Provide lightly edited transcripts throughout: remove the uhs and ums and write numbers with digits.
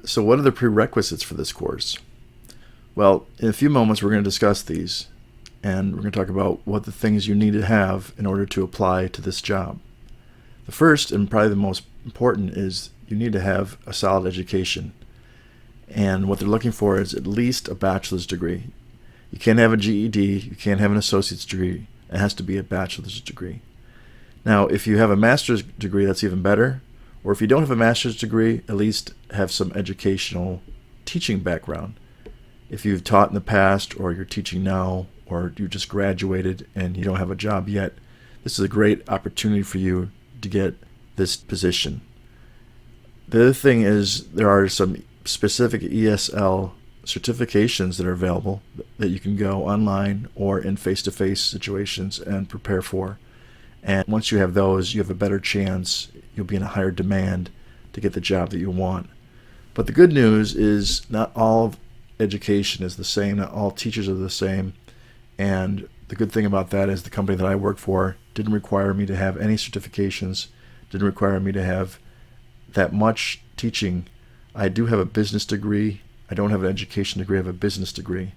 So what are the prerequisites for this course? Well, in a few moments we're going to discuss these, and we're going to talk about what the things you need to have in order to apply to this job. The first, and probably the most important, is you need to have a solid education. And what they're looking for is at least a bachelor's degree. You can't have a GED, you can't have an associate's degree. It has to be a bachelor's degree. Now, if you have a master's degree, that's even better. Or if you don't have a master's degree, at least have some educational teaching background. If you've taught in the past, or you're teaching now, or you just graduated and you don't have a job yet, this is a great opportunity for you to get this position. The other thing is there are some specific ESL certifications that are available that you can go online or in face-to-face situations and prepare for. And once you have those, you have a better chance. You'll be in a higher demand to get the job that you want. But the good news is not all of education is the same. Not all teachers are the same. And the good thing about that is the company that I work for didn't require me to have any certifications, didn't require me to have that much teaching. I do have a business degree. I don't have an education degree. I have a business degree.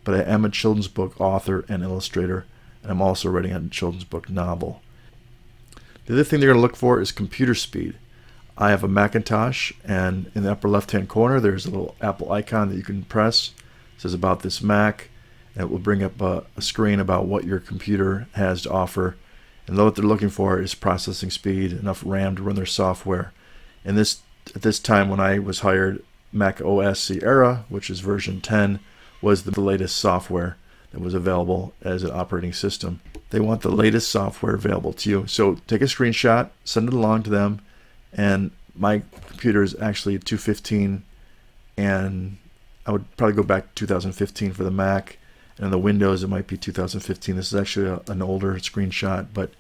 But I am a children's book author and illustrator, and I'm also writing a children's book novel. The other thing they're going to look for is computer speed. I have a Macintosh, and in the upper left-hand corner, there's a little Apple icon that you can press. It says about this Mac, and it will bring up a screen about what your computer has to offer. And what they're looking for is processing speed, enough RAM to run their software. And at this time when I was hired, Mac OS Sierra, which is version 10, was the latest software that was available as an operating system. They want the latest software available to you. So take a screenshot, send it along to them. And my computer is actually a 215, and I would probably go back to 2015 for the Mac. And on the Windows, it might be 2015. This is actually an older screenshot, but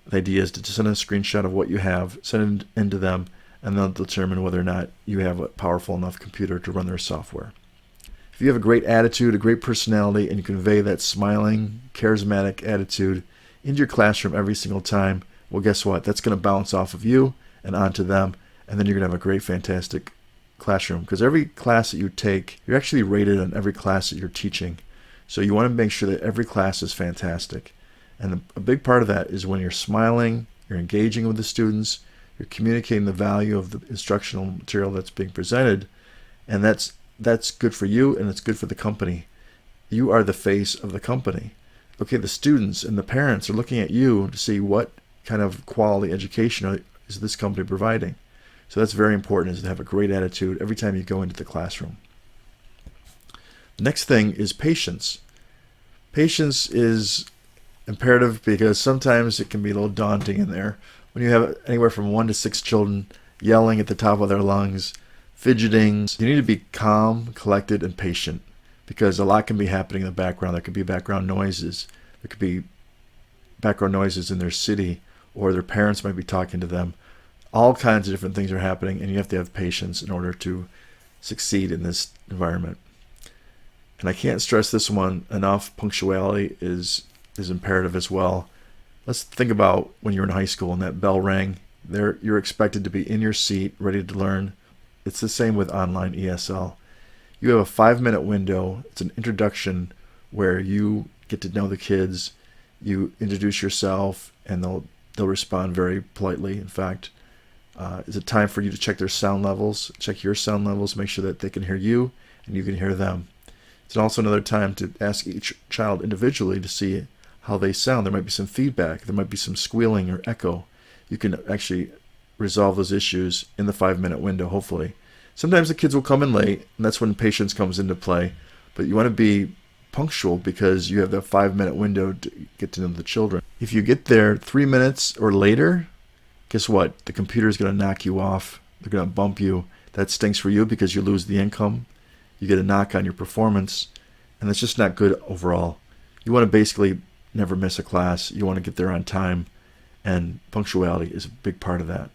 the idea is to send a screenshot of what you have, send it into them, and they'll determine whether or not you have a powerful enough computer to run their software. If you have a great attitude, a great personality, and you convey that smiling, charismatic attitude into your classroom every single time, well, guess what? That's going to bounce off of you and onto them, and then you're going to have a great, fantastic classroom. Because every class that you take, you're actually rated on every class that you're teaching. So you want to make sure that every class is fantastic. And a big part of that is when you're smiling, you're engaging with the students, you're communicating the value of the instructional material that's being presented, and that's good for you and it's good for the company. You are the face of the company. Okay, the students and the parents are looking at you to see what kind of quality education is this company providing. So that's very important, is to have a great attitude every time you go into the classroom. The next thing is patience. Patience is imperative because sometimes it can be a little daunting in there. When you have anywhere from 1 to 6 children yelling at the top of their lungs, fidgeting, you need to be calm, collected, and patient, because a lot can be happening in the background. There could be background noises. There could be background noises in their city, or their parents might be talking to them. All kinds of different things are happening, and you have to have patience in order to succeed in this environment. And I can't stress this one enough. Punctuality is imperative as well. Let's think about when you're in high school and that bell rang. You're expected to be in your seat, ready to learn. It's the same with online ESL. You have a 5-minute window. It's an introduction where you get to know the kids. You introduce yourself, and they'll respond very politely. In fact, it's a time for you to check their sound levels, check your sound levels, make sure that they can hear you and you can hear them. It's also another time to ask each child individually to see how they sound. There might be some feedback. There might be some squealing or echo. You can actually resolve those issues in the 5-minute window, hopefully. Sometimes the kids will come in late, and that's when patience comes into play. But you want to be punctual because you have that 5-minute window to get to know the children. If you get there 3 minutes or later, guess what? The computer is going to knock you off. They're going to bump you. That stinks for you because you lose the income. You get a knock on your performance, and that's just not good overall. You want to basically never miss a class. You want to get there on time, and punctuality is a big part of that.